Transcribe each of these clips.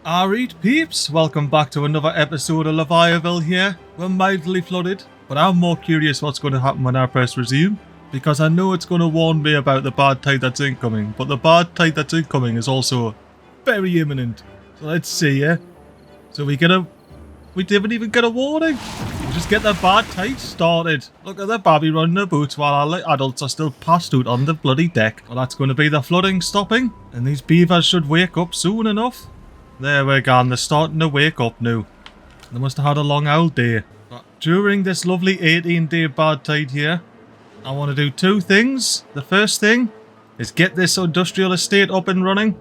Alright peeps, welcome back to another episode of Leviaville here. We're mildly flooded, but I'm more curious what's going to happen when I press resume, because I know it's going to warn me about the bad tide that's incoming, but the bad tide that's incoming is also very imminent. So let's see, yeah? So we didn't even get a warning. We just get the bad tide started. Look at the babby running her boots while our adults are still passed out on the bloody deck. Well, that's going to be the flooding stopping, and these beavers should wake up soon enough. There we go, they're starting to wake up now. They must have had a long old day. But during this lovely 18-day bad tide here, I want to do two things. The first thing is get this industrial estate up and running.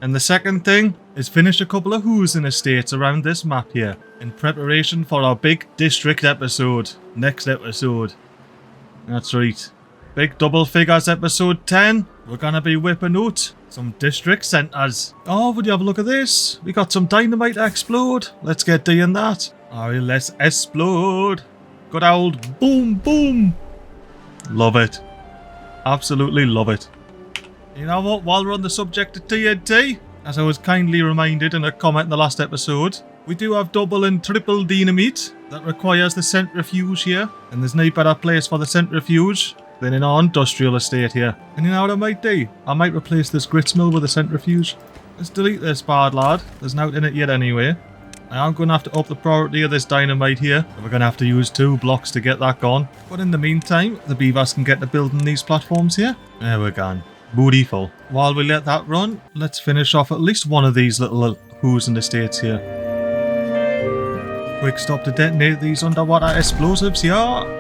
And the second thing is finish a couple of housing estates around this map here in preparation for our big district episode. Next episode. That's right. Big double figures episode 10. We're going to be whipping out some district centres. Oh, would you have a look at this? We got some dynamite to explode. Let's get doing that. Alright, let's explode. Good old boom boom. Love it. Absolutely love it. You know what, while we're on the subject of TNT, as I was kindly reminded in a comment in the last episode, we do have double and triple dynamite that requires the centrifuge here, and there's no better place for the centrifuge than in our industrial estate here. And you know what I might do? I might replace this grits mill with a centrifuge. Let's delete this bad lad. There's nothing in it yet anyway. I am going to have to up the priority of this dynamite here. We're going to have to use 2 blocks to get that gone. But in the meantime, the beavers can get to building these platforms here. There we're gone. Beautiful. While we let that run, let's finish off at least one of these little housing estates here. Quick stop to detonate these underwater explosives here.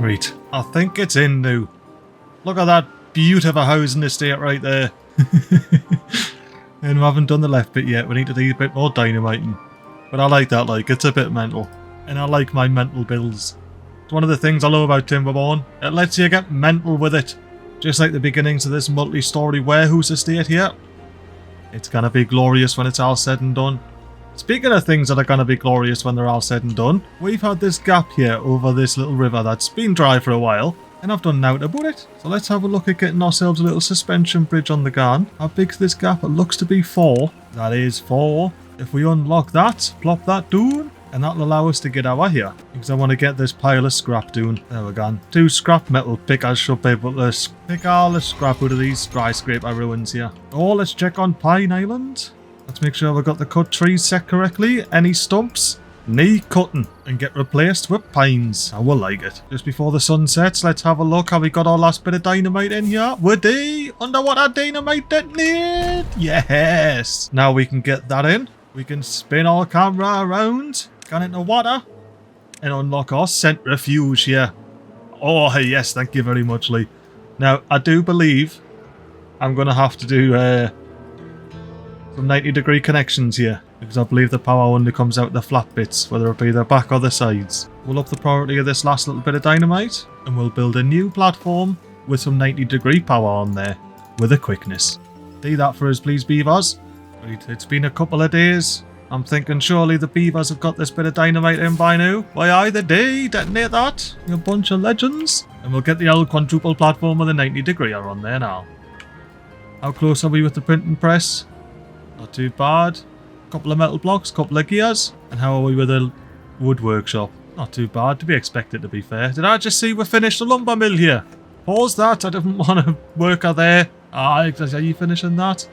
Right, I think it's in now. Look at that beautiful housing estate right there. And we haven't done the left bit yet. We need to do a bit more dynamiting. But I like that, like, it's a bit mental. And I like my mental builds. It's one of the things I love about Timberborn. It lets you get mental with it. Just like the beginnings of this multi-story warehouse estate here. It's gonna be glorious when it's all said and done. Speaking of things that are going to be glorious when they're all said and done, we've had this gap here over this little river that's been dry for a while, and I've done nothing about it. So let's have a look at getting ourselves a little suspension bridge on the garden. How big's this gap? It looks to be 4. That is 4. If we unlock that, plop that down, and that'll allow us to get out of here. Because I want to get this pile of scrap down. There we go. 2 scrap metal pickers should be able to pick all the scrap out of these skyscraper ruins here. Oh, let's check on Pine Island. Let's make sure we've got the cut trees set correctly. Any stumps? Knee cutting and get replaced with pines. I will like it. Just before the sun sets, let's have a look. Have we got our last bit of dynamite in here? Would they? Underwater dynamite detonate? Yes! Now we can get that in. We can spin our camera around, get into water, and unlock our centrifuge here. Oh, yes, thank you very much, Lee. Now, I do believe I'm going to have to do some 90-degree connections here, because I believe the power only comes out the flat bits, whether it be the back or the sides. We'll up the priority of this last little bit of dynamite, and we'll build a new platform with some 90-degree power on there, with a quickness. Do that for us, please, beavers. Right, it's been a couple of days. I'm thinking surely the beavers have got this bit of dynamite in by now. Why either day, detonate that, you bunch of legends. And we'll get the old quadruple platform with a 90-degree on there now. How close are we with the printing press? Not too bad. Couple of metal blocks, couple of gears. And how are we with the wood workshop? Not too bad, to be expected, to be fair. Did I just see we finished the lumber mill here? Pause that, I didn't want to work her there. Are you finishing that?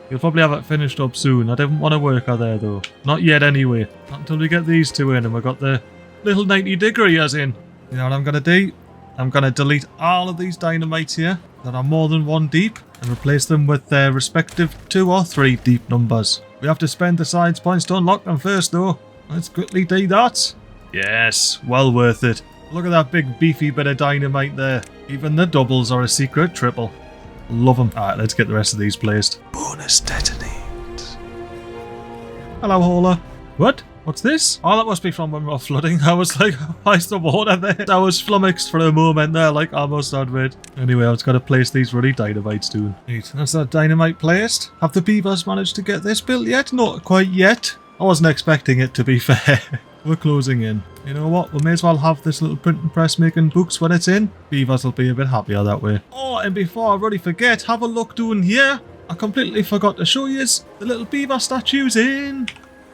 You'll probably have it finished up soon. I didn't want to work her there though. Not yet anyway. Not until we get these 2 in and we've got the little 90-degree as in. You know what I'm going to do? I'm going to delete all of these dynamites here that are more than 1 deep and replace them with their respective 2 or 3 deep numbers. We have to spend the science points to unlock them first though. Let's quickly do that. Yes, well worth it. Look at that big beefy bit of dynamite there. Even the doubles are a secret triple. Love them. Alright, let's get the rest of these placed. Bonus detonate. Hello, Hauler. What? What's this? Oh, that must be from when we were flooding. I was like, why's the water there? I was flummoxed for a moment there, like I must admit. Anyway, I've got to place these ruddy dynamites too. Right, that's that dynamite placed. Have the beavers managed to get this built yet? Not quite yet. I wasn't expecting it, to be fair. We're closing in. You know what? We may as well have this little printing press making books when it's in. Beavers will be a bit happier that way. Oh, and before I really forget, have a look down here. I completely forgot to show you the little beaver statues in.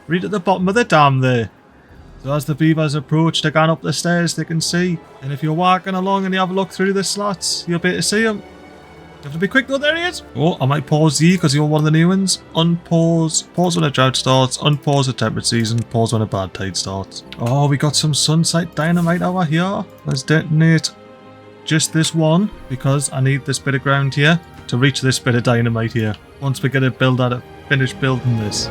Right at the bottom of the dam there. So as the beavers approach, they're going up the stairs, they can see. And if you're walking along and you have a look through the slots, you'll be able to see them. You have to be quick though, there he is. Oh, I might pause you because you're one of the new ones. Unpause, pause when a drought starts, unpause the temperate season, pause when a bad tide starts. Oh, we got some sunset dynamite over here. Let's detonate just this one because I need this bit of ground here to reach this bit of dynamite here. Once we get it finished building this.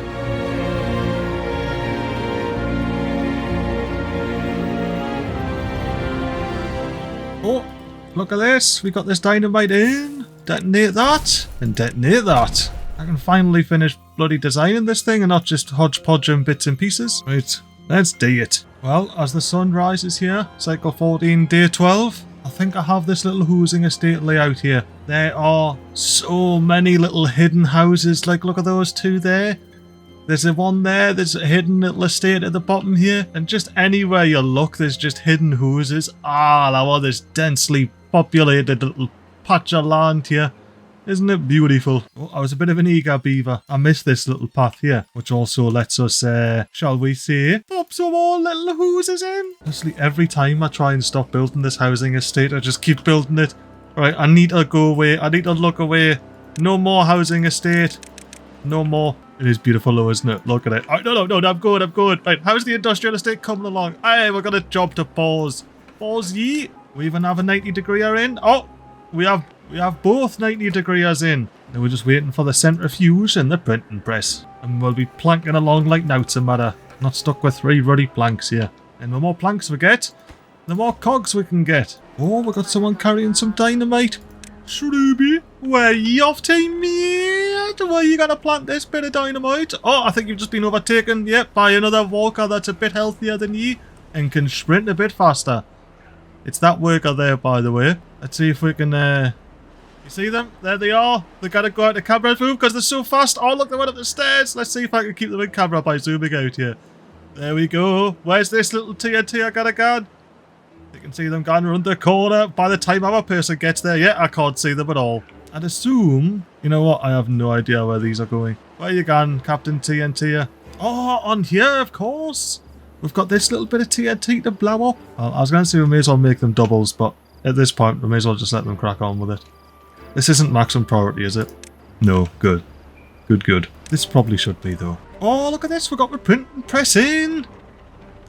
Oh, look at this. We got this dynamite in. Detonate that, and detonate that. I can finally finish bloody designing this thing and not just hodgepodging bits and pieces. Right, let's do it. Well, as the sun rises here, cycle 14, day 12, I think I have this little housing estate layout here. There are so many little hidden houses, like look at those two there. There's a one there, there's a hidden little estate at the bottom here, and just anywhere you look, there's just hidden houses all over this densely populated little patch of land here. Isn't it beautiful? Oh, I was a bit of an eager beaver. I missed this little path here, which also lets us, shall we say, pop some more little houses in. Honestly, every time I try and stop building this housing estate, I just keep building it. Right, I need to go away. I need to look away. No more housing estate. No more. It is beautiful though, isn't it? Look at it. Oh, no, I'm good. Right, how's the industrial estate coming along? Hey, we've got a job to pause. Pause ye. We even have a 90-degree in. Oh, we have both 90-degrees in. Now we're just waiting for the centrifuge and the printing press. And we'll be planking along like nowt's a matter. Not stuck with 3 ruddy planks here. And the more planks we get, the more cogs we can get. Oh, we got someone carrying some dynamite. Shrooby, where you off to, mate? Where you gonna plant this bit of dynamite? Oh, I think you've just been overtaken, yep, by another walker that's a bit healthier than you and can sprint a bit faster. It's that worker there, by the way. Let's see if we can, you see them? There they are. They gotta go out the camera move because they're so fast. Oh, look, they went up the stairs. Let's see if I can keep them in camera by zooming out here. There we go. Where's this little TNT I gotta go? You can see them going around the corner. By the time our person gets there, yeah, I can't see them at all. I'd assume, you know what, I have no idea where these are going. Where you going, Captain TNT? Oh, on here, of course. We've got this little bit of TNT to blow up. Well, I was going to say we may as well make them doubles, but at this point, we may as well just let them crack on with it. This isn't maximum priority, is it? No, good. Good. This probably should be, though. Oh, look at this. We've got the printing press in.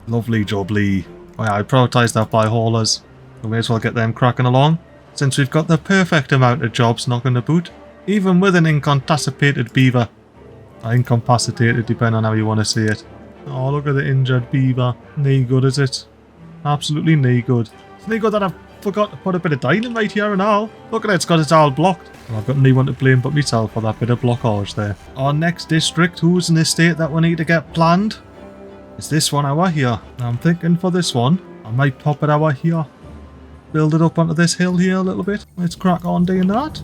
Lovely jubbly. Oh yeah, I prioritised that by haulers. We may as well get them cracking along, since we've got the perfect amount of jobs knocking about, even with an incapacitated beaver. Incapacitated, depending on how you want to say it. Oh, look at the injured beaver. No good, is it? Absolutely no good. It's no good that I've forgot to put a bit of dynamite here and all. Look at it, it's got it all blocked. Well, I've got no one to blame but myself for that bit of blockage there. Our next district, who's in the estate that we need to get planned? It's this one over here. Now I'm thinking for this one, I might pop it over here. Build it up onto this hill here a little bit. Let's crack on doing that.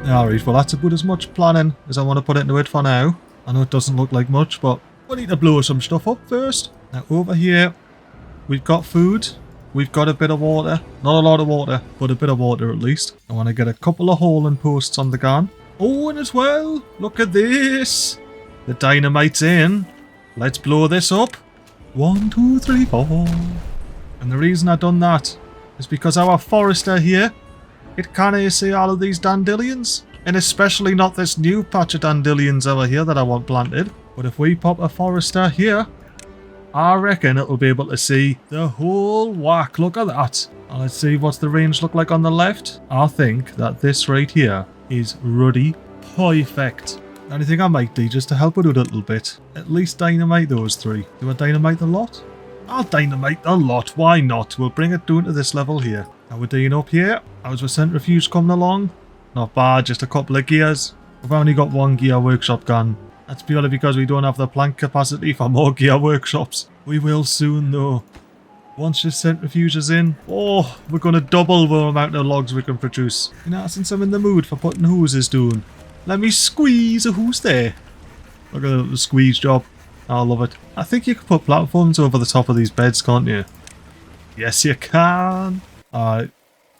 Alright, well that's about as much planning as I want to put into it for now. I know it doesn't look like much, but we need to blow some stuff up first. Now over here, we've got food. We've got a bit of water. Not a lot of water, but a bit of water at least. I want to get a couple of hauling posts on the gun. Oh, and as well, look at this. The dynamite's in. Let's blow this up. 1, 2, 3, 4. And the reason I done that is because our forester here, it can't see all of these dandelions. And especially not this new patch of dandelions over here that I want planted. But if we pop a forester here, I reckon it'll be able to see the whole whack. Look at that. And let's see what's the range look like on the left. I think that this right here is ruddy perfect. Anything I might do just to help it out a little bit. At least dynamite those 3. Do I dynamite the lot? I'll dynamite the lot. Why not? We'll bring it down to this level here. Now we're doing up here. How's the centrifuge coming along? Not bad, just a couple of gears. We've only got 1 gear workshop gun. That's purely because we don't have the plank capacity for more gear workshops. We will soon though. Once this centrifuge is in, oh, we're going to double the amount of logs we can produce. You know, since I'm in the mood for putting hoses down, let me squeeze a hose there. Look at the squeeze job. I love it. I think you can put platforms over the top of these beds, can't you? Yes, you can. Alright,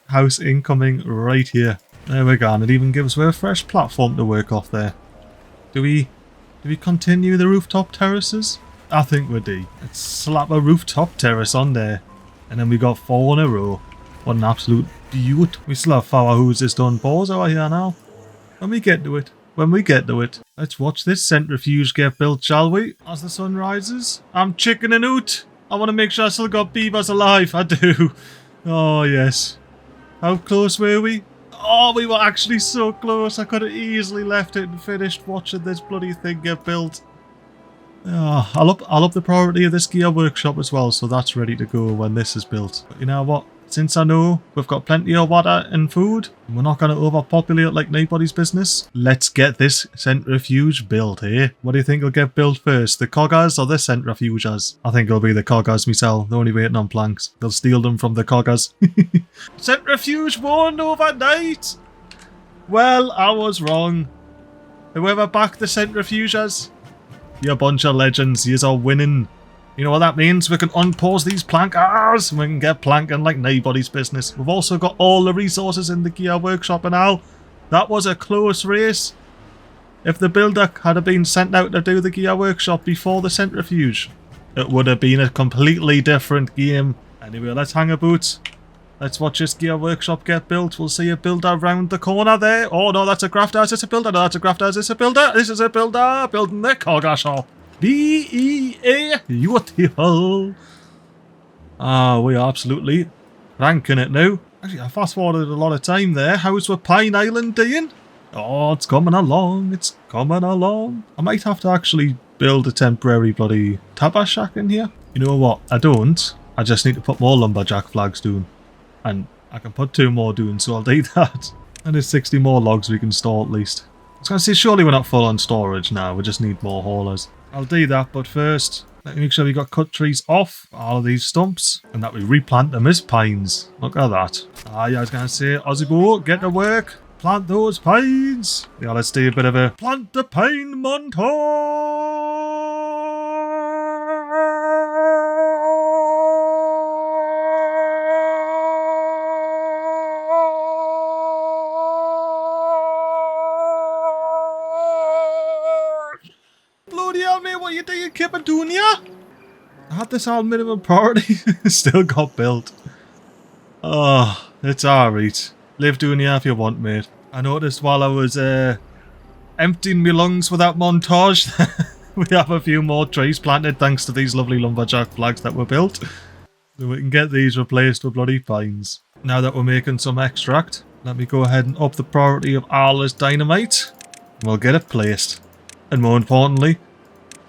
house incoming right here. There we go, and it even gives us a fresh platform to work off there. Do we continue the rooftop terraces? I think we do. Let's slap a rooftop terrace on there. And then we got 4 in a row. What an absolute beaut. We still have 4 hoses done. Pause over here now. When we get to it. When we get to it. Let's watch this centrifuge get built, shall we? As the sun rises. I'm chickening out. I want to make sure I still got beavers alive. I do. Oh, yes. How close were we? Oh, we were actually so close. I could have easily left it and finished watching this bloody thing get built. Oh, I'll up the priority of this gear workshop as well, so that's ready to go when this is built. But you know what? Since I know we've got plenty of water and food, and we're not going to overpopulate like nobody's business, let's get this centrifuge built, eh? What do you think will get built first, the coggers or the centrifuges? I think it'll be the coggers myself. They're only waiting on planks. They'll steal them from the coggers. Centrifuge won overnight! Well, I was wrong. Whoever backed the centrifuges, you bunch of legends, yous are winning. You know what that means? We can unpause these plankers and we can get planking like nobody's business. We've also got all the resources in the gear workshop and all. That was a close race. If the builder had been sent out to do the gear workshop before the centrifuge, it would have been a completely different game. Anyway, let's hang about. Let's watch this gear workshop get built. We'll see a builder round the corner there. Oh no, that's a crafter. Is this a builder? No, that's a crafter. Is this a builder? This is a builder building the cogger shop. B-E-A, beautiful. Ah, we are absolutely ranking it now. Actually, I fast forwarded a lot of time there. How's with Pine Island doing? Oh, it's coming along. It's coming along. I might have to actually build a temporary bloody tabber shack in here. You know what? I don't. I just need to put more lumberjack flags down. And I can put 2 more down, so I'll do that. And there's 60 more logs we can store at least. I was going to say, surely we're not full on storage now. We just need more haulers. I'll do that, but first, let me make sure we got cut trees off all of these stumps and that we replant them as pines. Look at that. Ah, yeah, I was going to say, Ozzybo, get to work. Plant those pines. Yeah, let's do a bit of a plant the pine montage. Bloody hell, mate, what are you doing, Kipadunia? I had this on minimum priority. Still got built. Oh, it's alright. Live Dunia if you want, mate. I noticed while I was emptying my lungs with that montage, we have a few more trees planted thanks to these lovely lumberjack flags that were built. So we can get these replaced with bloody pines. Now that we're making some extract, let me go ahead and up the priority of all this dynamite. And we'll get it placed. And more importantly,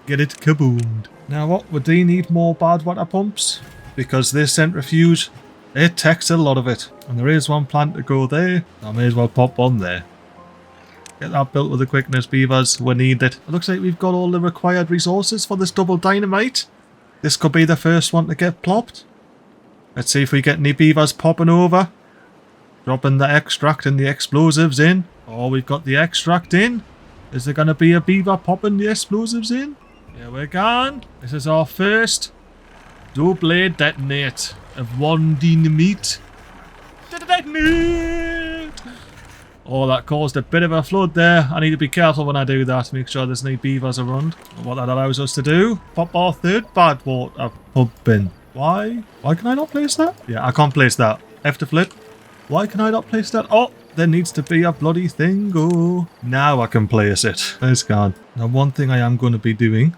get it kaboomed. Now what, we do need more bad water pumps, because this centrifuge, it takes a lot of it. And there is one plant to go there. I may as well pop one there. Get that built with the quickness, beavers. We need it. It looks like we've got all the required resources for this double dynamite. This could be the first one to get plopped. Let's see if we get any beavers popping over. Dropping the extract and the explosives in. Oh, we've got the extract in. Is there going to be a beaver popping the explosives in? Here we're gone. This is our first double detonate of one dynamite. Detonate! Oh, that caused a bit of a flood there. I need to be careful when I do that. Make sure there's no beavers around. What that allows us to do, pop our third bad water pump in. Why? Why can I not place that? Yeah, I can't place that. F to flip. Why can I not place that? Oh, there needs to be a bloody thing. Go. Now I can place it. It's gone. Now, one thing I am going to be doing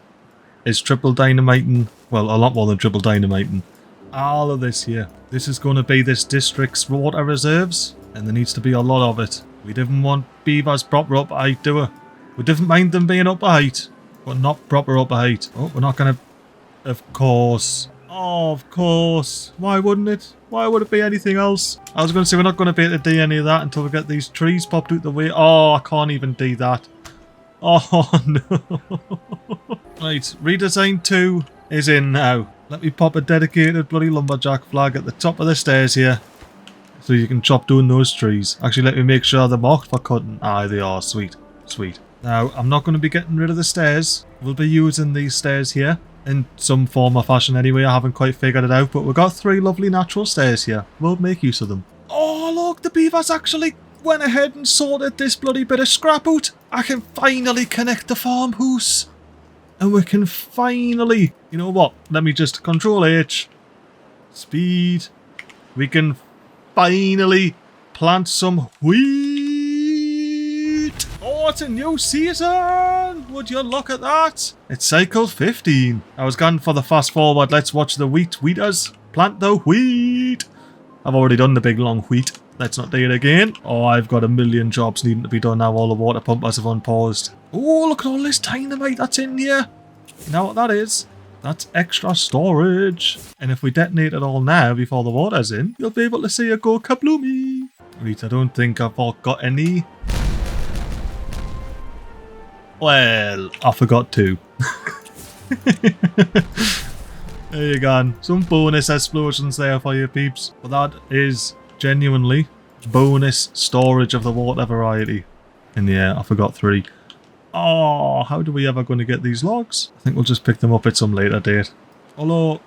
is triple dynamiting. Well, a lot more than triple dynamiting. All of this here. This is going to be this district's water reserves. And there needs to be a lot of it. We didn't want beavers proper up height, do we? We didn't mind them being up height. But not proper up height. Oh, we're not going to... Of course. Oh, of course. Why wouldn't it? Why would it be anything else? I was going to say we're not going to be able to do any of that until we get these trees popped out the way. Oh, I can't even do that. Oh, no. Right, redesign 2 is in now. Let me pop a dedicated bloody lumberjack flag at the top of the stairs here. So you can chop down those trees. Actually, let me make sure they're marked for cutting. Aye, they are. Sweet. Sweet. Now, I'm not going to be getting rid of the stairs. We'll be using these stairs here in some form or fashion anyway. I haven't quite figured it out, but we've got 3 lovely natural stairs here. We'll make use of them. Oh, look, the beavers actually went ahead and sorted this bloody bit of scrap out. I can finally connect the farmhouse. And we can finally... You know what? Let me just Control H. Speed. We can finally plant some wheat. Oh, it's a new season. Would you look at that? It's cycle 15. I was gone for the fast forward. Let's watch the wheaters. Plant the wheat. I've already done the big long wheat. Let's not do it again. Oh, I've got a million jobs needing to be done now. All the water pumpers have unpaused. Oh, look at all this dynamite that's in here. You know what that is? That's extra storage. And if we detonate it all now before the water's in, you'll be able to see it go kabloomy. Right, I don't think I've got any. Well, I forgot to. There you go. Some bonus explosions there for you peeps. But that is genuinely bonus storage of the water variety. And yeah, I forgot 3. Oh, how do we ever going to get these logs? I think we'll just pick them up at some later date. Although,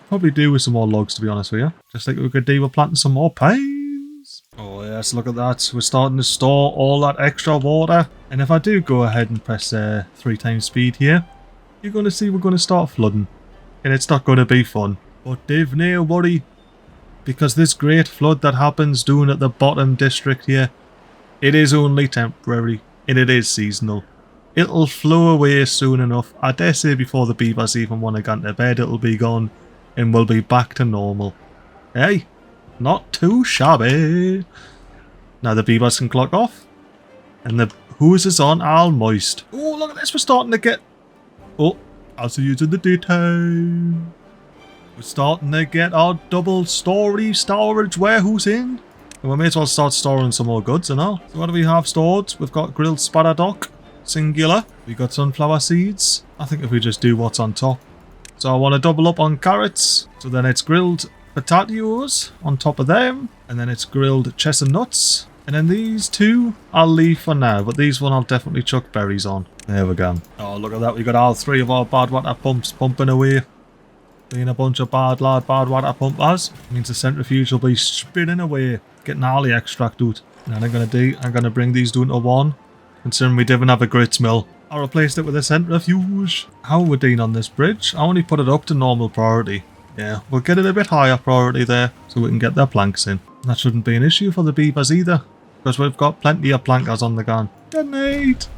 probably do with some more logs to be honest with you. Just like we could do with planting some more pines. Oh yes, look at that. We're starting to store all that extra water. And if I do go ahead and press 3 times speed here, you're going to see we're going to start flooding. And it's not going to be fun. But Dave, no worry. Because this great flood that happens down at the bottom district here, it is only temporary. And it is seasonal. It'll flow away soon enough. I dare say before the beavers even want to go into bed, it'll be gone. And we'll be back to normal. Hey, not too shabby. Now the beavers can clock off. And the hose is on all moist. Oh, look at this. We're starting to get... Oh, I'll see you in the daytime. We're starting to get our double storage warehouse in. And we may as well start storing some more goods and all. So what do we have stored? We've got grilled spadadoc. Singular. We got sunflower seeds. I think if we just do what's on top. So I want to double up on carrots. So then it's grilled potatoes on top of them. And then it's grilled chestnuts. And then these 2 I'll leave for now. But these one I'll definitely chuck berries on. There we go. Oh, look at that. We got all 3 of our bad water pumps pumping away. Being a bunch of bad water pumpers. Means the centrifuge will be spinning away. Getting all the extract out. And then I'm going to bring these down to 1. Considering we didn't have a grits mill. I replaced it with a centrifuge. How are we doing on this bridge? I only put it up to normal priority. Yeah, we'll get it a bit higher priority there. So we can get their planks in. That shouldn't be an issue for the beavers either. Because we've got plenty of plankers on the gun. Detonate!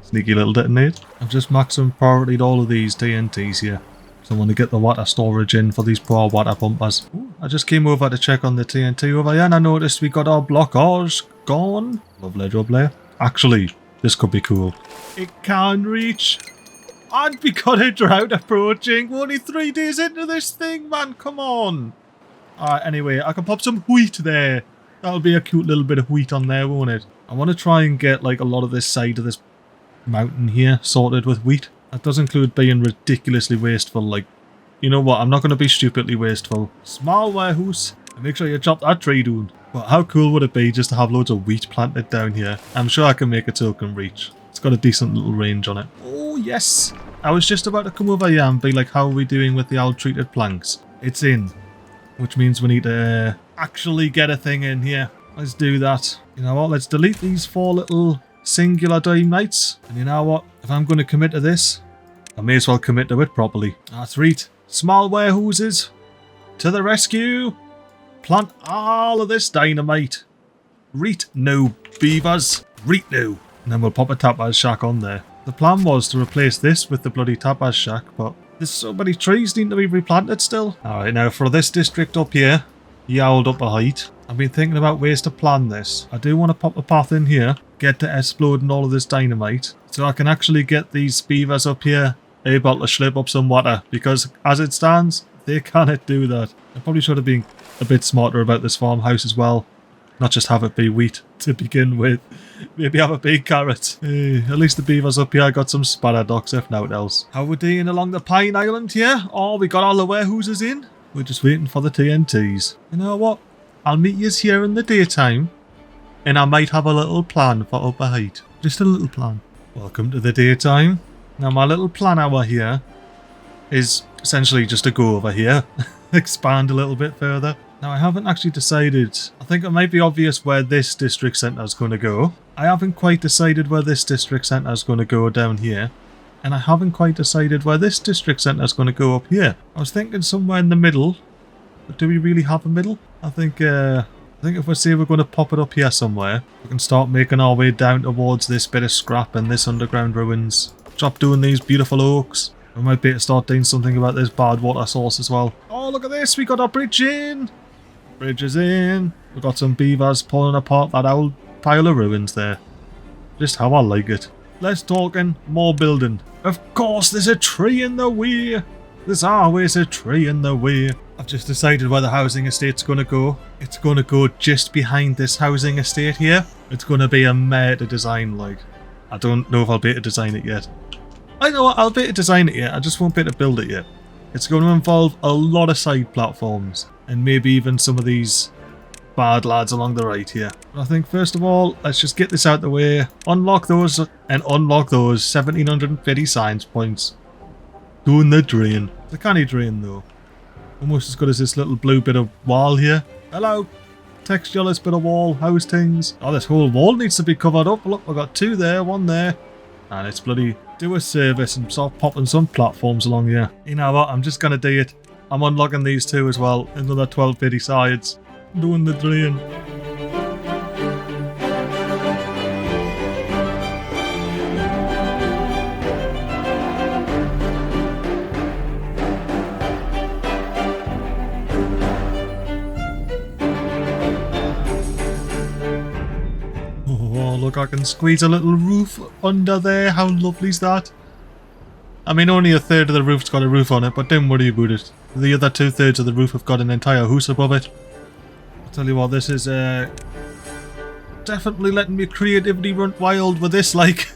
Sneaky little detonate. I've just maximum priorityed all of these TNTs here. So I want to get the water storage in for these poor water pumpers. Ooh, I just came over to check on the TNT over here and I noticed we got our blockage gone. Lovely job there. Actually, this could be cool. It can reach. And we got a drought approaching. We're only 3 days into this thing, man. Come on. Alright, anyway, I can pop some wheat there. That'll be a cute little bit of wheat on there, won't it? I want to try and get like a lot of this side of this mountain here sorted with wheat. That does include being ridiculously wasteful. Like, you know what? I'm not going to be stupidly wasteful. Small warehouse. And make sure you chop that tree down. But how cool would it be just to have loads of wheat planted down here? I'm sure I can make it so it can reach. It's got a decent little range on it. Oh, yes. I was just about to come over here and be like, how are we doing with the old treated planks? It's in. Which means we need to actually get a thing in here. Let's do that. You know what? Let's delete these 4 little singular dynamites. And you know what? If I'm going to commit to this, I may as well commit to it properly. That's right. Small warehouses. To the rescue. Plant all of this dynamite. Reet no, beavers. Reet no. And then we'll pop a tapper's shack on there. The plan was to replace this with the bloody tapper's shack, but there's so many trees need to be replanted still. Alright, now for this district up here, yowled up a height, I've been thinking about ways to plan this. I do want to pop a path in here, get to exploding all of this dynamite, so I can actually get these beavers up here able to slip up some water, because as it stands, they cannot do that. I probably should have been a bit smarter about this farmhouse as well. Not just have it be wheat. to begin with. Maybe have a big carrot. At least the beavers up here got some sparadox, if nothing else. How we're doing along the Pine Island here? Oh, we got all the warehouses in. We're just waiting for the TNTs. You know what? I'll meet you here in the daytime, and I might have a little plan for upper height. Just a little plan. Welcome to the daytime. Now my little plan hour here is essentially just to go over here, expand a little bit further. Now I haven't actually decided. I think it might be obvious where this district centre is going to go. I haven't quite decided where this district centre is going to go down here. And I haven't quite decided where this district centre is going to go up here. I was thinking somewhere in the middle. But do we really have a middle? I think if we say we're going to pop it up here somewhere, we can start making our way down towards this bit of scrap and this underground ruins. Stop doing these beautiful oaks. We might be able to start doing something about this bad water source as well. Oh, look at this. We got our bridge in. Bridge is in. We've got some beavers pulling apart that old pile of ruins there. Just how I like it. Less talking, more building. Of course, there's a tree in the way. There's always a tree in the way. I've just decided where the housing estate's going to go. It's going to go just behind this housing estate here. It's going to be a mare to design, like. I don't know if I'll be able to design it yet. I know what, I'll be able to design it yet. I just won't be able to build it yet. It's going to involve a lot of side platforms. And maybe even some of these bad lads along the right here. But I think first of all, let's just get this out the way. Unlock those and unlock those 1750 science points. Doing the drain. The canny drain though. Almost as good as this little blue bit of wall here. Hello. Textureless bit of wall. How's things? Oh, this whole wall needs to be covered up. Look, I've got two there, one there. And it's bloody do a service and start popping some platforms along here. You know what? I'm just going to do it. I'm unlocking these two as well. Another 1250 sides. Doing the drain. Oh, look, I can squeeze a little roof under there. How lovely is that? I mean, only a third of the roof's got a roof on it, but don't worry about it. The other 2/3 of the roof have got an entire house above it. I'll tell you what, this is definitely letting me creativity run wild with this, like.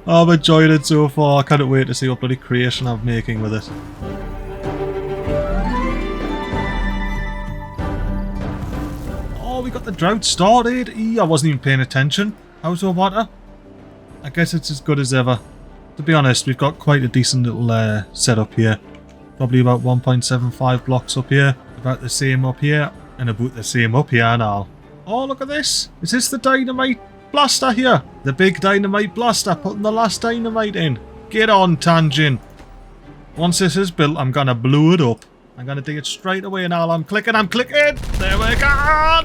I've enjoyed it so far. I can't wait to see what bloody creation I'm making with it. Oh, we got the drought started. I wasn't even paying attention. How's our water? I guess it's as good as ever. To be honest, we've got quite a decent little setup here. Probably about 1.75 blocks up here. About the same up here. And about the same up here now. Oh, look at this. Is this the dynamite blaster here? The big dynamite blaster putting the last dynamite in. Get on, Tangent. Once this is built, I'm going to blow it up. I'm going to do it straight away now. I'm clicking. There we go.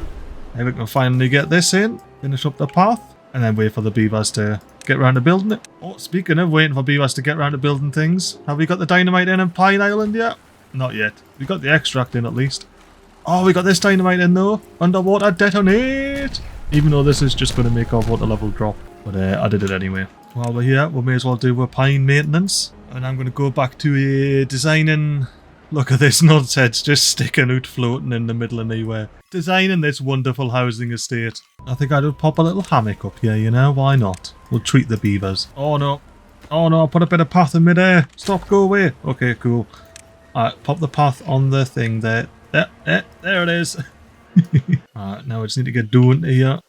Now we can finally get this in. Finish up the path. And then wait for the beavers to get round to building it. Oh, speaking of waiting for beavers to get round to building things, have we got the dynamite in Pine Island yet? Not yet. We got the extract in at least. Oh, we got this dynamite in though. Underwater detonate! Even though this is just going to make our water level drop. But I did it anyway. While we're here, we may as well do a pine maintenance. And I'm going to go back to designing... Look at this nonsense, just sticking out floating in the middle of nowhere. Designing this wonderful housing estate. I think I would pop a little hammock up here, you know, why not? We'll treat the beavers. Oh no. Oh no, I put a bit of path in midair. Stop, go away. Okay, cool. Alright, pop the path on the thing there. There it is. Alright, now I just need to get doing here.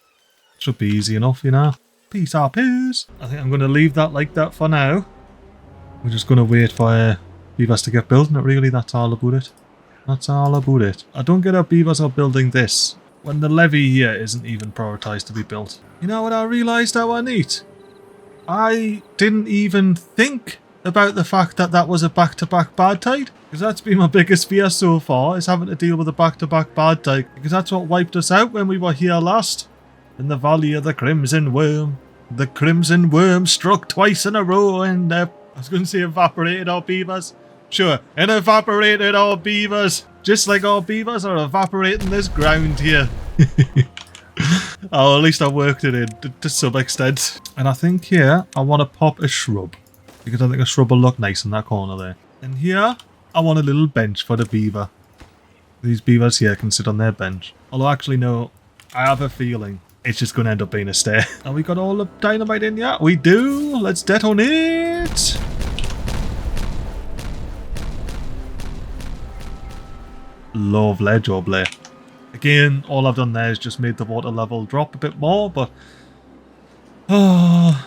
Should be easy enough, you know. Peace out, peace. I think I'm going to leave that like that for now. We're just going to wait for beavers to get built, not really, that's all about it. That's all about it. I don't get how beavers are building this when the levee here isn't even prioritised to be built. You know what I realised how I need? I didn't even think about the fact that that was a back-to-back bad tide. Because that's been my biggest fear so far, is having to deal with a back-to-back bad tide. Because that's what wiped us out when we were here last. In the valley of the Crimson Wyrm. The Crimson Wyrm struck twice in a row and I was going to say evaporated our beavers. Sure, and evaporated our beavers. Just like our beavers are evaporating this ground here. Oh, at least I worked it in to some extent. And I think here, I want to pop a shrub. Because I think a shrub will look nice in that corner there. And here, I want a little bench for the beaver. These beavers here can sit on their bench. Although actually no, I have a feeling it's just going to end up being a stair. And we got all the dynamite in yet? We do. Let's detonate. Lovely jubbly. Again, all I've done there is just made the water level drop a bit more, but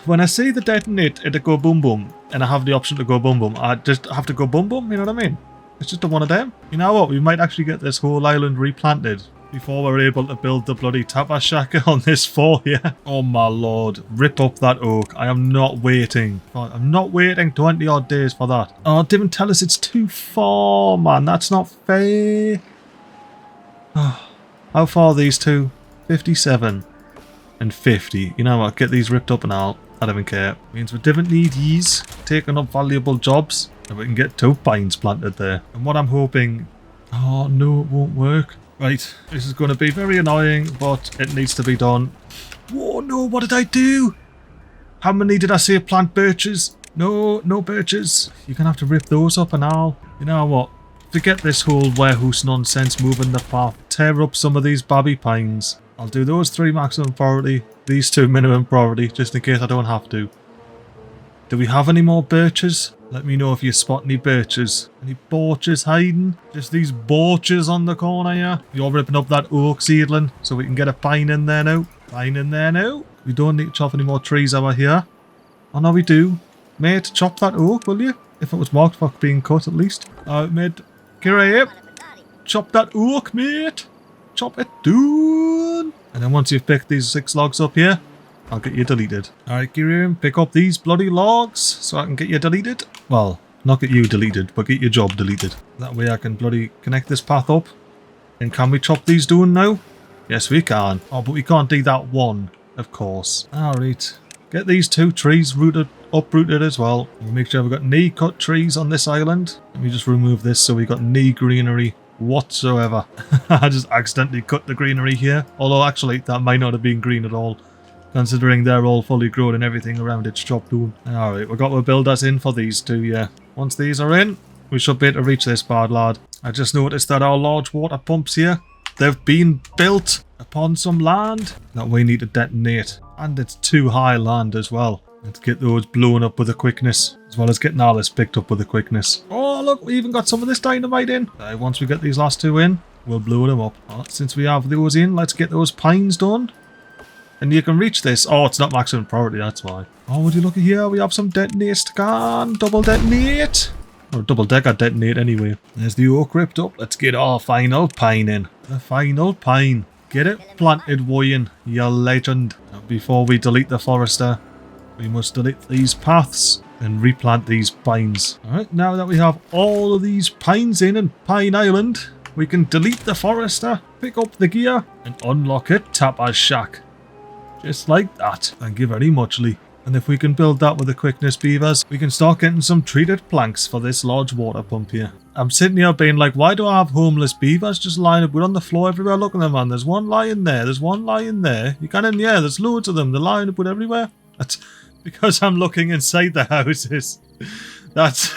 when I see the detonate, it'll go boom boom, and I have the option to go boom boom, I just have to go boom boom, you know what I mean? It's just a one of them. You know what, we might actually get this whole island replanted before we're able to build the bloody tapa shack on this fort here. Oh my lord, rip up that oak. I am not waiting. I'm not waiting 20 odd days for that. Oh, it didn't tell us it's too far, man. That's not fair. How far are these two? 57 and 50. You know what, get these ripped up and I don't even care. Means we didn't need these, taking up valuable jobs, and we can get 2 pines planted there. And what I'm hoping... Oh no, it won't work. Right, this is going to be very annoying, but it needs to be done. Whoa, no, what did I do? How many did I say plant birches? No, no birches. You're going to have to rip those up and all. You know what? Forget this whole warehouse nonsense moving the path. Tear up some of these babby pines. I'll do those 3 maximum priority, these 2 minimum priority, just in case I don't have to. Do we have any more birches? Let me know if you spot any birches. Any borches hiding? Just these borches on the corner here. You're ripping up that oak seedling so we can get a pine in there now. Pine in there now. We don't need to chop any more trees over here. Oh no, we do. Mate, chop that oak, will you? If it was marked for being cut at least. Alright, mate. Get right here. Chop that oak, mate. Chop it down. And then once you've picked these 6 logs up here, I'll get you deleted. Alright, Kirian, pick up these bloody logs so I can get you deleted. Well, not get you deleted, but get your job deleted. That way I can bloody connect this path up. And can we chop these down now? Yes, we can. Oh, but we can't do that one, of course. Alright, get these 2 trees uprooted as well. We'll make sure we've got no cut trees on this island. Let me just remove this so we got no greenery whatsoever. I just accidentally cut the greenery here. Although actually that might not have been green at all, considering they're all fully grown and everything around it's chopped down. Alright, we've got to build us in for these 2, yeah. Once these are in, we should be able to reach this part, lad. I just noticed that our large water pumps here, they've been built upon some land that we need to detonate. And it's too high land as well. Let's get those blown up with a quickness, as well as getting all this picked up with a quickness. Oh look, we even got some of this dynamite in. Once we get these last 2 in, we'll blow them up. Since we have those in, let's get those pines done. And you can reach this. Oh, it's not maximum priority, that's why. Oh, would you look at here? We have some detonates to go. Double detonate. Or double decker detonate anyway. There's the oak ripped up. Let's get our final pine in. The final pine. Get it planted, Warren, you legend. Before we delete the forester, we must delete these paths and replant these pines. Alright, now that we have all of these pines in Pine Island, we can delete the forester, pick up the gear, and unlock a Tapa's shack. Just like that. Thank you very much, Lee. And if we can build that with the quickness beavers, we can start getting some treated planks for this large water pump here. I'm sitting here being like, why do I have homeless beavers just lying up on the floor everywhere? Look at them, man. There's one lying there. There's one lying there. You can in the air. There's loads of them. They're lying up everywhere. That's because I'm looking inside the houses. That's...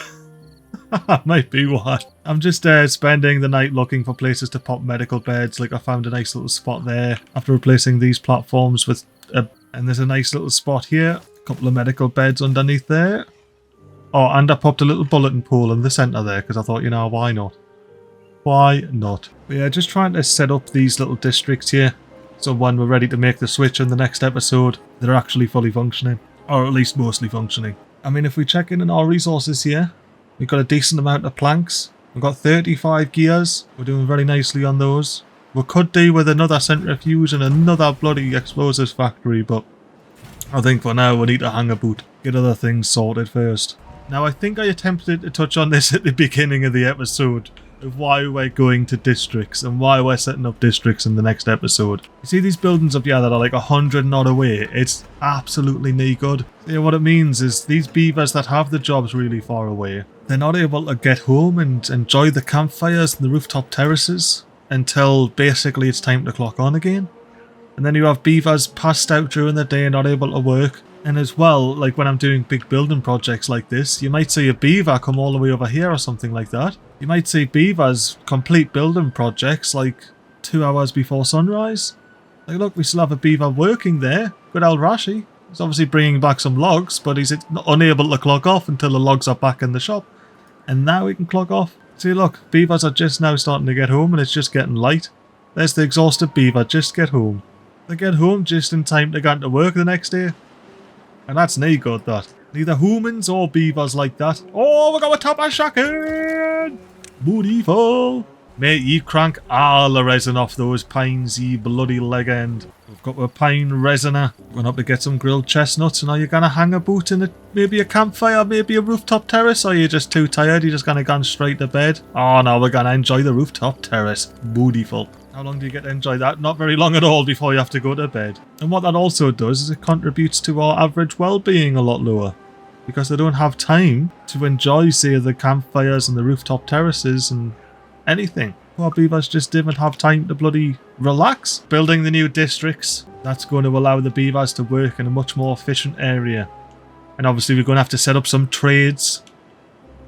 that might be what. I'm just spending the night looking for places to pop medical beds. Like I found a nice little spot there after replacing these platforms with... and there's a nice little spot here. A couple of medical beds underneath there. Oh, and I popped a little bulletin pole in the centre there because I thought, you know, why not? Why not? But yeah, just trying to set up these little districts here. So when we're ready to make the switch in the next episode, they're actually fully functioning. Or at least mostly functioning. I mean, if we check in our resources here, we've got a decent amount of planks. We've got 35 gears. We're doing very nicely on those. We could do with another centrifuge and another bloody explosives factory, but I think for now we need to hang about. Get other things sorted first. Now, I think I attempted to touch on this at the beginning of the episode, of why we're going to districts and why we're setting up districts in the next episode. You see these buildings up here that are like 100 knot away? It's absolutely no good. See, what it means is these beavers that have the jobs really far away, they're not able to get home and enjoy the campfires and the rooftop terraces until basically it's time to clock on again. And then you have beavers passed out during the day and not able to work. And as well, like when I'm doing big building projects like this, you might see a beaver come all the way over here or something like that. You might see beavers complete building projects like 2 hours before sunrise. Like, look, we still have a beaver working there. Good old Rashi. He's obviously bringing back some logs, but he's unable to clock off until the logs are back in the shop. And now we can clock off. See, look, beavers are just now starting to get home and it's just getting light. There's the exhausted beaver, just get home. They get home just in time to go into work the next day. And that's no good, that. Neither humans or beavers like that. Oh, we got a top of shocking! Beautiful! Mate, you crank all the resin off those pines, you bloody leg end. We've got a pine resiner. Going up to get some grilled chestnuts, and are you going to hang about in maybe a campfire, maybe a rooftop terrace, or are you just too tired, you're just going to go straight to bed? Oh no, we're going to enjoy the rooftop terrace. Beautiful. How long do you get to enjoy that? Not very long at all before you have to go to bed. And what that also does is it contributes to our average well-being a lot lower. Because they don't have time to enjoy, say, the campfires and the rooftop terraces and anything. Poor beavers just didn't have time to bloody relax. Building the new districts, that's going to allow the beavers to work in a much more efficient area. And obviously we're going to have to set up some trades.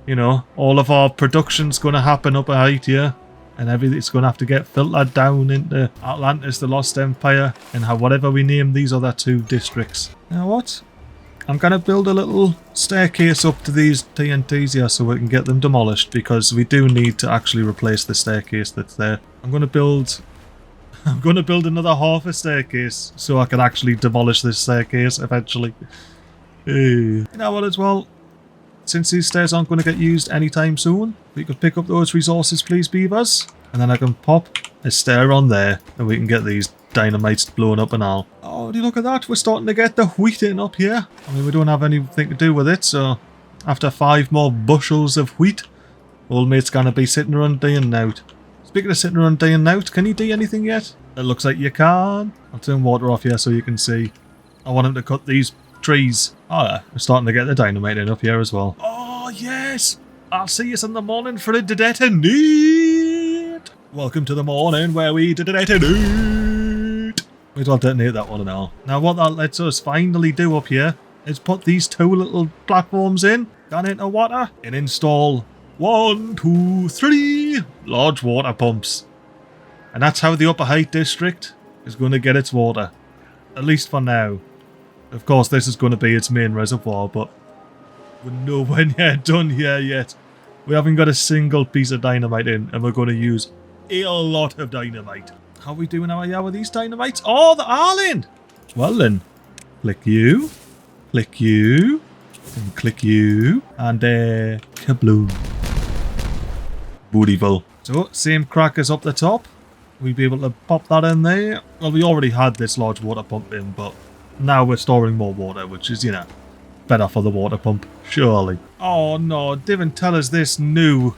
You know, all of our production's going to happen up a height here. And everything's going to have to get filtered down into Atlantis, the Lost Empire, and whatever we name these other two districts. Now what? I'm going to build a little staircase up to these TNTs here so we can get them demolished, because we do need to actually replace the staircase that's there. I'm going to build another half a staircase so I can actually demolish this staircase eventually. You know what, as well? Since these stairs aren't going to get used anytime soon, we could pick up those resources, please, beavers. And then I can pop a stair on there and we can get these dynamites blown up and all. Oh, do you look at that? We're starting to get the wheat in up here. I mean, we don't have anything to do with it, so after 5 more bushels of wheat, old mate's going to be sitting around dying out. Speaking of sitting around dying out, can you do anything yet? It looks like you can. I'll turn water off here so you can see. I want him to cut these trees. Oh yeah, we're starting to get the dynamite in up here as well. Oh yes! I'll see you in the morning for a detonate! Welcome to the morning where we detonate! Wait till I detonate that one and all. Now what that lets us finally do up here is put these 2 little platforms in, down into water, and install 1, 2, 3 large water pumps. And that's how the Upper Height District is going to get its water. At least for now. Of course, this is going to be its main reservoir, but we're nowhere near done here yet. We haven't got a single piece of dynamite in, and we're going to use a lot of dynamite. How are we doing out here with these dynamites? Oh, they're all in! Well then, click you, and click you, and kabloom. Beautiful. So, same crackers up the top. We'll be able to pop that in there. Well, we already had this large water pump in, but now we're storing more water, which is, you know, better for the water pump, surely. Oh no, didn't tell us this new.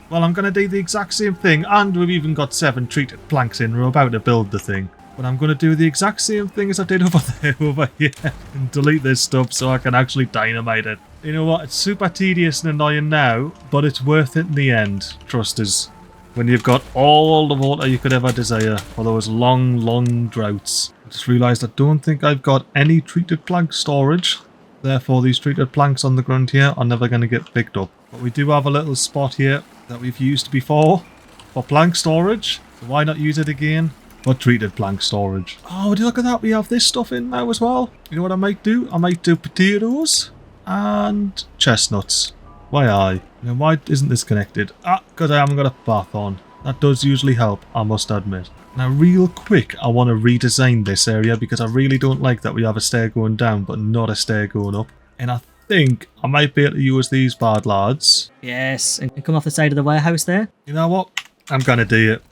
Well, I'm going to do the exact same thing, and we've even got 7 treated planks in. We're about to build the thing. But I'm going to do the exact same thing as I did over there, over here, and delete this stuff so I can actually dynamite it. You know what, it's super tedious and annoying now, but it's worth it in the end, trust us. When you've got all the water you could ever desire for those long, long droughts. I just realised I don't think I've got any treated plank storage. Therefore, these treated planks on the ground here are never going to get picked up. But we do have a little spot here that we've used before for plank storage. So why not use it again for treated plank storage? Oh, would you look at that? We have this stuff in now as well. You know what I might do? I might do potatoes and chestnuts. Why Now, why isn't this connected? Ah, because I haven't got a path on. That does usually help, I must admit. Now, real quick, I want to redesign this area because I really don't like that we have a stair going down but not a stair going up. And I think I might be able to use these bad lads. Yes, and come off the side of the warehouse there. You know what? I'm going to do it.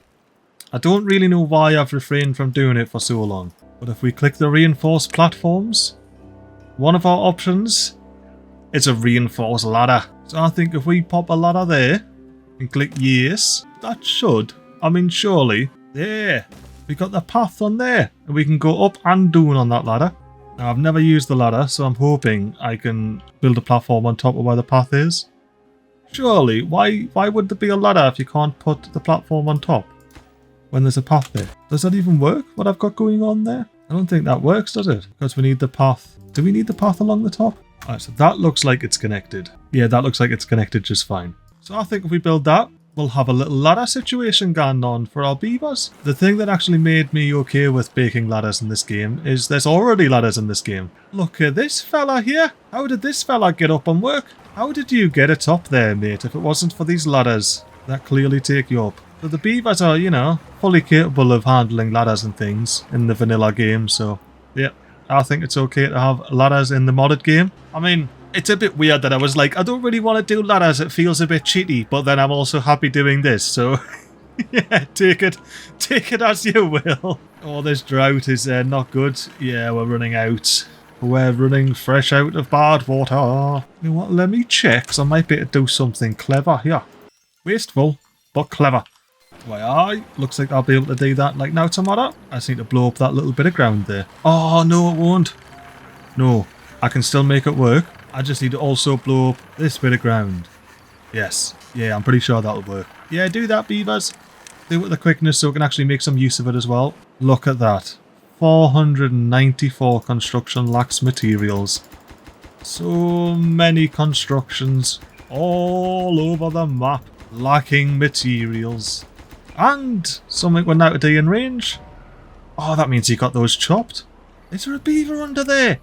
I don't really know why I've refrained from doing it for so long. But if we click the reinforced platforms, one of our options is a reinforced ladder. So I think if we pop a ladder there and click yes, that should, I mean surely, there, we got the path on there and we can go up and down on that ladder. Now I've never used the ladder, so I'm hoping I can build a platform on top of where the path is. Surely, why would there be a ladder if you can't put the platform on top when there's a path there? Does that even work, what I've got going on there? I don't think that works, does it? Because we need the path. Do we need the path along the top? Alright, so that looks like it's connected. Yeah, that looks like it's connected just fine. So I think if we build that, we'll have a little ladder situation going on for our beavers. The thing that actually made me okay with baking ladders in this game is there's already ladders in this game. Look at this fella here. How did this fella get up and work? How did you get it up there, mate, if it wasn't for these ladders that clearly take you up? So the beavers are, you know, fully capable of handling ladders and things in the vanilla game, so yeah, I think it's okay to have ladders in the modded game. I mean, it's a bit weird that I was like, I don't really want to do ladders, it feels a bit cheaty, but then I'm also happy doing this, so yeah, take it as you will. Oh, this drought is not good. Yeah, we're running out. We're running fresh out of bad water. You know what, let me check, because I might be able to do something clever here. Wasteful, but clever. Why, looks like I'll be able to do that like now tomorrow. I just need to blow up that little bit of ground there. Oh, no, it won't. No, I can still make it work. I just need to also blow up this bit of ground. Yes. Yeah, I'm pretty sure that'll work. Yeah, do that, beavers. Do it with the quickness so we can actually make some use of it as well. Look at that. 494 construction lacks materials. So many constructions all over the map lacking materials. And something we're now to do in range. Oh, that means you got those chopped. Is there a beaver under there?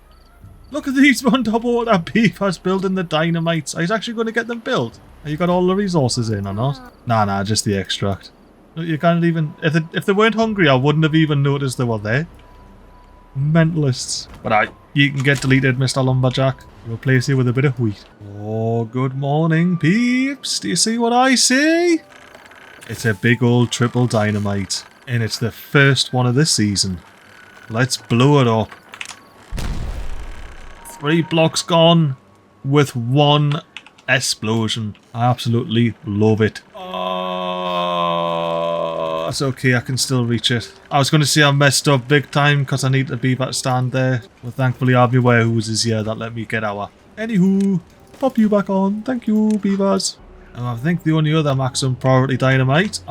Look at these underwater beavers building the dynamites. Are you actually going to get them built? Have you got all the resources in or not? Nah, just the extract. You can't even... If they weren't hungry, I wouldn't have even noticed they were there. Mentalists. But you can get deleted, Mr. Lumberjack. Replace you with a bit of wheat. Oh, good morning, peeps. Do you see what I see? It's a big old triple dynamite. And it's the first one of this season. Let's blow it up. 3 blocks gone with 1 explosion. I absolutely love it. Oh, it's okay, I can still reach it. I was going to say I messed up big time because I need the beaver to stand there. But thankfully I have my warehouses here that let me get our. Anywho, pop you back on. Thank you, beavers. And I think the only other maximum priority dynamite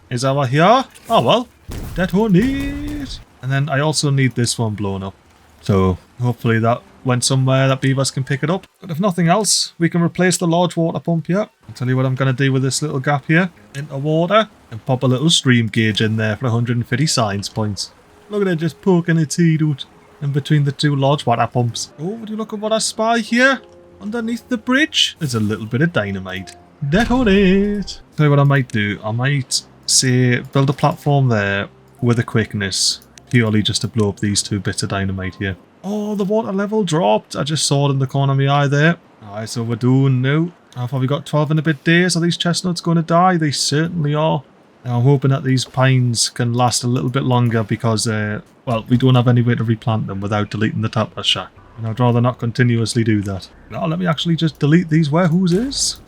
is over here. Oh well, detonate. And then I also need this one blown up. So hopefully that went somewhere that beavers can pick it up. But if nothing else, we can replace the large water pump here. I'll tell you what I'm going to do with this little gap here. Into water and pop a little stream gauge in there for 150 science points. Look at it just poking its head out in between the 2 large water pumps. Oh, would you look at what I spy here? Underneath the bridge, there's a little bit of dynamite. Detonate! Tell you what I might do. I might say build a platform there with a quickness. Purely just to blow up these 2 bits of dynamite here. Oh, the water level dropped. I just saw it in the corner of my eye there. Alright, so we're doing now. How far have we got? 12 and a bit days. Are these chestnuts going to die? They certainly are. Now, I'm hoping that these pines can last a little bit longer because, well, we don't have any way to replant them without deleting the tapper shack. And I'd rather not continuously do that. Now, let me actually just delete these warehouses.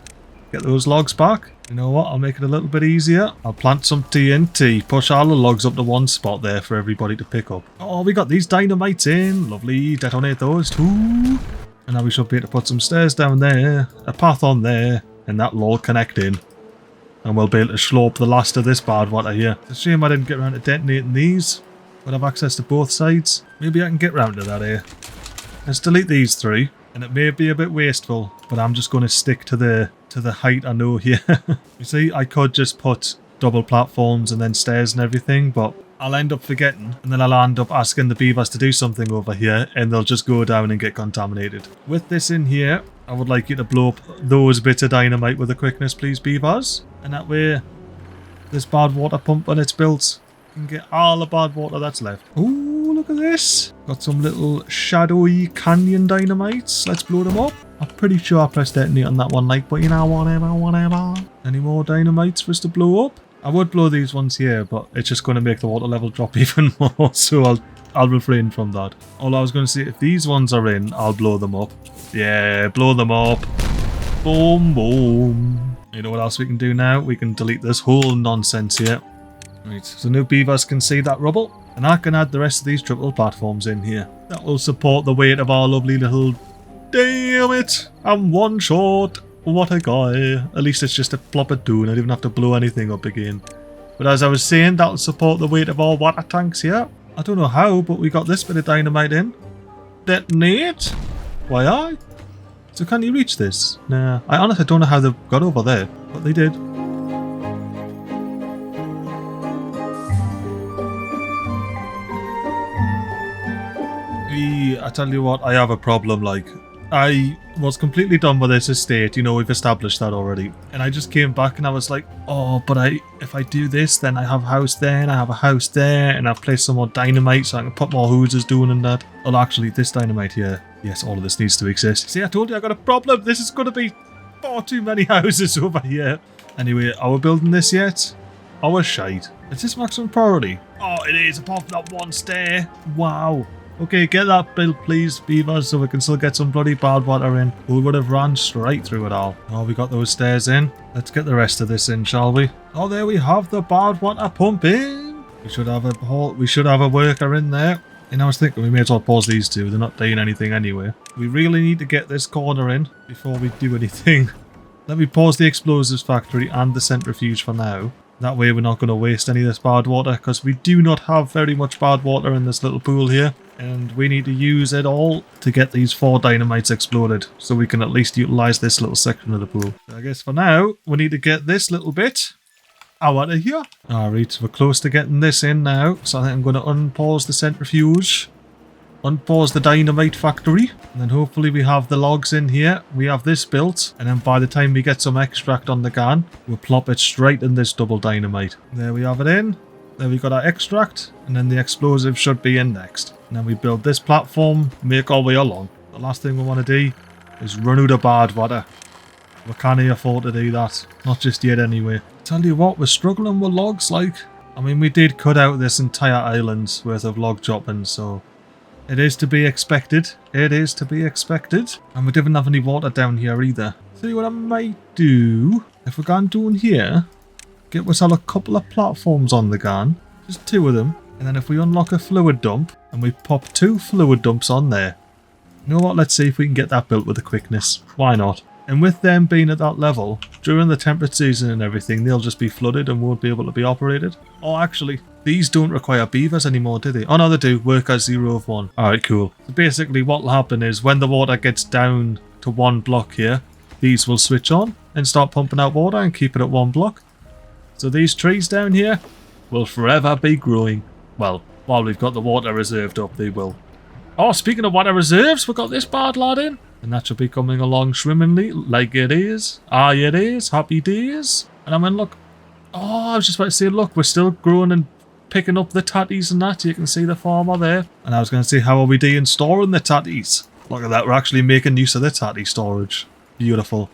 Get those logs back. You know what? I'll make it a little bit easier. I'll plant some TNT. Push all the logs up to one spot there for everybody to pick up. Oh, we got these dynamites in. Lovely. Detonate those too. And now we should be able to put some stairs down there. A path on there. And that'll all connect in. And we'll be able to slope the last of this bad water here. It's a shame I didn't get around to detonating these. But I have access to both sides. Maybe I can get round to that here. Let's delete these 3. And it may be a bit wasteful, but I'm just going to stick to the height I know here. You see, I could just put double platforms and then stairs and everything, but I'll end up forgetting, and then I'll end up asking the beavers to do something over here, and they'll just go down and get contaminated. With this in here, I would like you to blow up those bits of dynamite with a quickness, please, beavers. And that way, this bad water pump when it's built can get all the bad water that's left. Ooh, look at this. Got some little shadowy canyon dynamites. Let's blow them up. I'm pretty sure I pressed detonate on that one, like, but you know, whatever. Any more dynamites for us to blow up? I would blow these ones here, but it's just going to make the water level drop even more, so I'll refrain from that. All I was going to say, if these ones are in, I'll blow them up. Yeah, blow them up. Boom, boom. You know what else we can do now? We can delete this whole nonsense here. Right, so new beavers can see that rubble, and I can add the rest of these triple platforms in here. That will support the weight of our lovely little... Damn it! I'm one short. What a guy. At least it's just a plop of doom. I don't even have to blow anything up again. But as I was saying, that'll support the weight of our water tanks here. I don't know how, but we got this bit of dynamite in. Detonate? Why I? So can you reach this? Nah. I honestly don't know how they got over there, but they did. I tell you what, I have a problem, like. I was completely done with this estate, you know, we've established that already. And I just came back and I was like, oh, but if I do this, then I have a house there, and I have a house there, and I've placed some more dynamite so I can put more hooses doing and that. Well, actually, this dynamite here, yes, all of this needs to exist. See, I told you I got a problem. This is going to be far too many houses over here. Anyway, are we building this yet? Oh, we're shite. Is this maximum priority? Oh, it is, apart from that one stair. Wow. Okay, get that built, please, beavers, so we can still get some bloody bad water in. We would have ran straight through it all. Oh, we got those stairs in. Let's get the rest of this in, shall we? Oh, there we have the bad water pump in. We should have a worker in there. And I was thinking we may as well pause these two. They're not doing anything anyway. We really need to get this corner in before we do anything. Let me pause the explosives factory and the centrifuge for now. That way we're not going to waste any of this bad water, because we do not have very much bad water in this little pool here. And we need to use it all to get these 4 dynamites exploded, so we can at least utilise this little section of the pool. I guess for now, we need to get this little bit out of here. Alright, we're close to getting this in now, so I think I'm going to unpause the centrifuge. Unpause the dynamite factory, and then hopefully we have the logs in here. We have this built, and then by the time we get some extract on the gun, we'll plop it straight in this double dynamite. There we have it in. There we got our extract, and then the explosive should be in next. And then we build this platform, make our way along. The last thing we want to do is run out of bad water. We can't afford to do that. Not just yet anyway. Tell you what, we're struggling with logs, like. I mean, we did cut out this entire island's worth of log chopping, so it is to be expected. It is to be expected. And we didn't have any water down here either. See what I might do? If we're going down here, get ourselves a couple of platforms on the gun. Just 2 of them. And then if we unlock a fluid dump, and we pop 2 fluid dumps on there. You know what? Let's see if we can get that built with a quickness. Why not? And with them being at that level, during the temperate season and everything, they'll just be flooded and won't be able to be operated. Oh, actually, these don't require beavers anymore, do they? Oh, no, they do. Worker 0 of 1. Alright, cool. So basically, what will happen is when the water gets down to 1 block here, these will switch on and start pumping out water and keep it at 1 block. So these trees down here will forever be growing. Well, while we've got the water reserved up, they will. Oh, speaking of water reserves, we've got this bad lad in. And that should be coming along swimmingly, like it is. Ah, it is. Happy days. And I mean, look. Oh, I was just about to say, look, we're still growing and picking up the tatties and that. You can see the farmer there. And I was going to say, how are we doing storing the tatties? Look at that, we're actually making use of the tatty storage. Beautiful.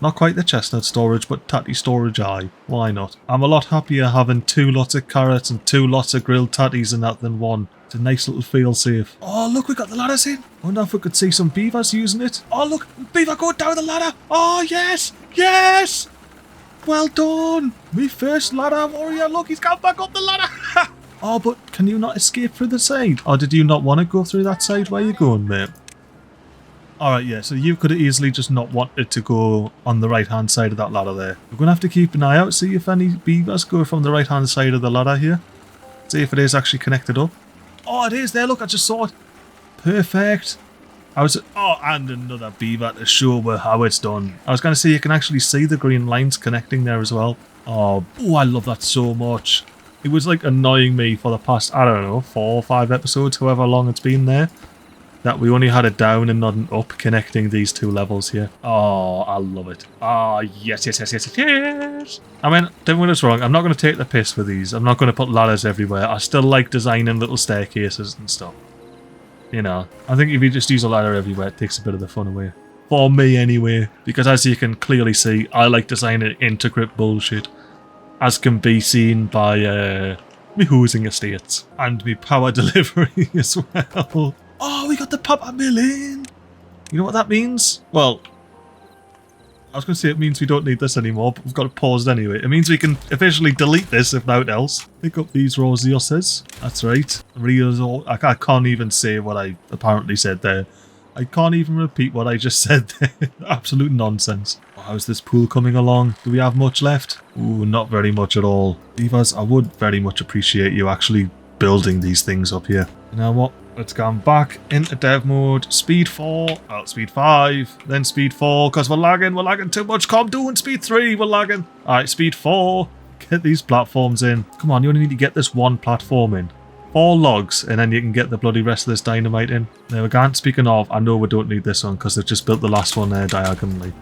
Not quite the chestnut storage, but tatty storage, aye. Why not? I'm a lot happier having 2 lots of carrots and 2 lots of grilled tatties in that than 1. It's a nice little feel safe. Oh, look, we got the ladders in. I wonder if we could see some beavers using it. Oh, look, beaver going down the ladder. Oh, yes, yes. Well done. Me first ladder warrior. Look, he's gone back up the ladder. Oh, but can you not escape through the side? Or did you not want to go through that side? Where are you going, mate? Alright, yeah, so you could have easily just not wanted to go on the right-hand side of that ladder there. We're going to have to keep an eye out, see if any beavers go from the right-hand side of the ladder here. See if it is actually connected up. Oh, it is there, look, I just saw it. Perfect. Oh, and another beaver to show how it's done. I was going to say you can actually see the green lines connecting there as well. Oh, I love that so much. It was like annoying me for the past, I don't know, 4 or 5 episodes, however long it's been there, that we only had it down and not an up connecting these 2 levels here. Oh, I love it. Oh, yes, yes, yes, yes, yes. I mean, don't get us wrong, I'm not going to take the piss with these. I'm not going to put ladders everywhere. I still like designing little staircases and stuff. You know, I think if you just use a ladder everywhere, it takes a bit of the fun away. For me, anyway. Because as you can clearly see, I like designing intricate bullshit. As can be seen by me housing estates. And me power delivery as well. Oh, we got the papa mill in. You know what that means? Well, I was going to say it means we don't need this anymore, but we've got it paused anyway. It means we can officially delete this if nothing else. Pick up these rosioses. That's right. I can't even say what I apparently said there. I can't even repeat what I just said there. Absolute nonsense. How's this pool coming along? Do we have much left? Ooh, not very much at all. Beavers, I would very much appreciate you actually building these things up here. You know what? Let's go back into dev mode. Speed 4, well, speed 5, then speed 4, because we're lagging too much. Calm down, speed 3, we're lagging. Alright, speed 4, get these platforms in. Come on, you only need to get this 1 platform in. 4 logs, and then you can get the bloody rest of this dynamite in. Now again, speaking of, I know we don't need this one because they've just built the last one there diagonally.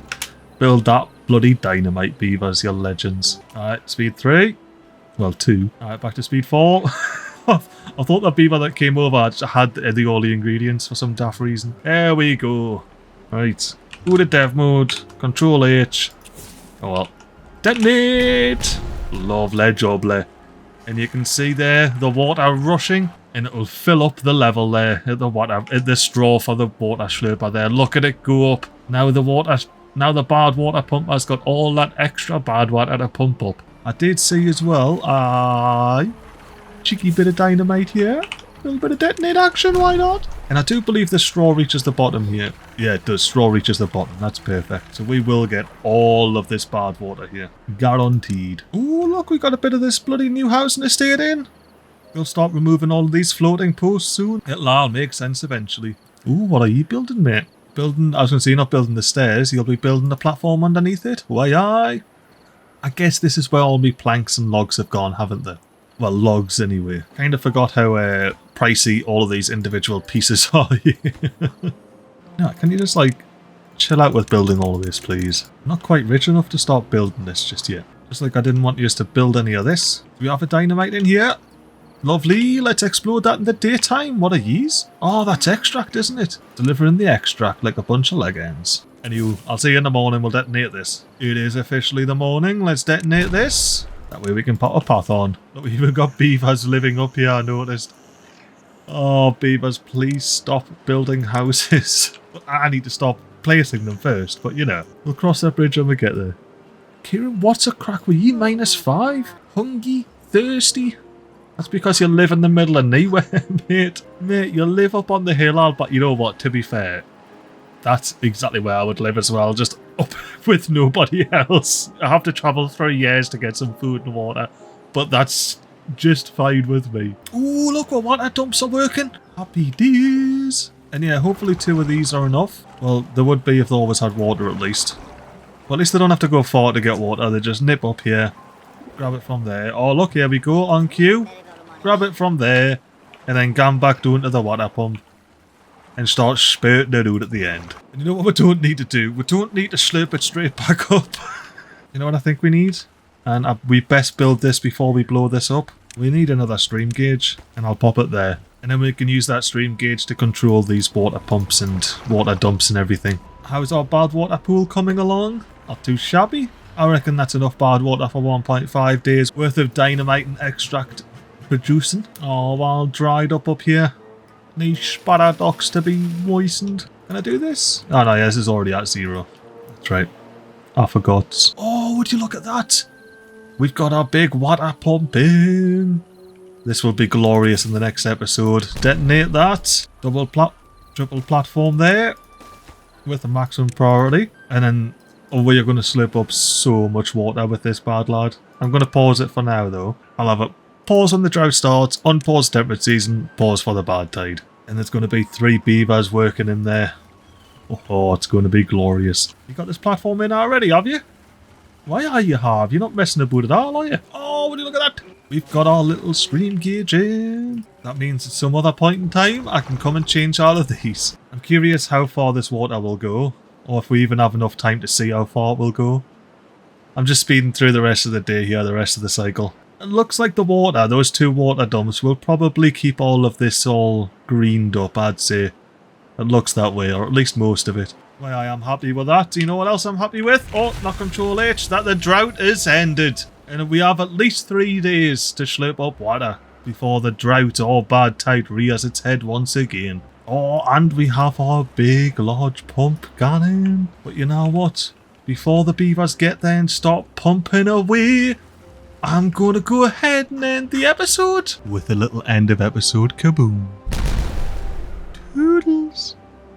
Build that bloody dynamite, beavers, you're legends. Alright, speed 3. Well, 2. Alright, back to speed 4. I thought the beaver that came over had all the ingredients for some daft reason. There we go. Right. Go to dev mode. Control H. Oh well. Detonate! Lovely jubbly. And you can see there the water rushing, and it will fill up the level there at the water, at the straw for the water slurper there. Look at it go up. Now the bad water pump has got all that extra bad water to pump up. I did see as well, cheeky bit of dynamite here. A little bit of detonate action, why not? And I do believe the straw reaches the bottom here. Yeah, it does. Straw reaches the bottom. That's perfect. So we will get all of this bad water here. Guaranteed. Ooh, look, we got a bit of this bloody new housing estate in. We'll start removing all of these floating posts soon. It'll all make sense eventually. Ooh, what are you building, mate? I was going to say, you're not building the stairs. You'll be building the platform underneath it. Why, aye. I guess this is where all my planks and logs have gone, haven't they? Well, logs anyway. Kind of forgot how pricey all of these individual pieces are here. No, can you just like chill out with building all of this, please? I'm not quite rich enough to start building this just yet. Just like I didn't want you to build any of this. Do we have a dynamite in here? Lovely, let's explode that in the daytime. What are these? Oh, that's extract, isn't it? Delivering the extract like a bunch of leg ends. Anywho, I'll see you in the morning, we'll detonate this. It is officially the morning, let's detonate this. That way we can put a path on. Look, we even got beavers living up here, I noticed. Oh, beavers, please stop building houses. I need to stop placing them first, but you know, we'll cross that bridge when we get there. Kieran, what's a crack with you? -5? Hungry? Thirsty? That's because you live in the middle of nowhere, mate. Mate, you live up on the hill, but you know what, to be fair, that's exactly where I would live as well, just up with nobody else. I have to travel for years to get some food and water, but that's just fine with me. Ooh, look, what water dumps are working. Happy days. And yeah, hopefully 2 of these are enough. Well, there would be if they always had water at least. Well, at least they don't have to go far to get water. They just nip up here, grab it from there. Oh, look, here we go, on cue. Grab it from there, and then come back down to the water pump. And start spurting it out at the end. And you know what we don't need to do? We don't need to slurp it straight back up. You know what I think we need? And we best build this before we blow this up. We need another stream gauge, and I'll pop it there. And then we can use that stream gauge to control these water pumps and water dumps and everything. How's our bad water pool coming along? Not too shabby. I reckon that's enough bad water for 1.5 days worth of dynamite and extract producing. Oh, all dried up here. Need sparadox to be moistened. Can I do this? Oh no, yeah, this is already at 0. That's right. I forgot. Oh, would you look at that? We've got our big water pump in. This will be glorious in the next episode. Detonate that. Triple platform there. With the maximum priority. And then, oh, we're going to slip up so much water with this bad lad. I'm going to pause it for now though. I'll have it. Pause when the drought starts, unpause temperate season, pause for the bad tide. And there's going to be 3 beavers working in there. Oh, it's going to be glorious. You got this platform in already, have you? Why are you, Harv? You're not messing about at all, are you? Oh, would you look at that? We've got our little stream gauge in. That means at some other point in time, I can come and change all of these. I'm curious how far this water will go, or if we even have enough time to see how far it will go. I'm just speeding through the rest of the day here, the rest of the cycle. It looks like the water, those 2 water dumps, will probably keep all of this all greened up, I'd say. It looks that way, or at least most of it. Why, I am happy with that. Do you know what else I'm happy with? Oh, not Control H, that the drought is ended. And we have at least 3 days to slurp up water before the drought or bad tide rears its head once again. Oh, and we have our big large pump going. But you know what? Before the beavers get there and start pumping away, I'm going to go ahead and end the episode with a little end of episode kaboom.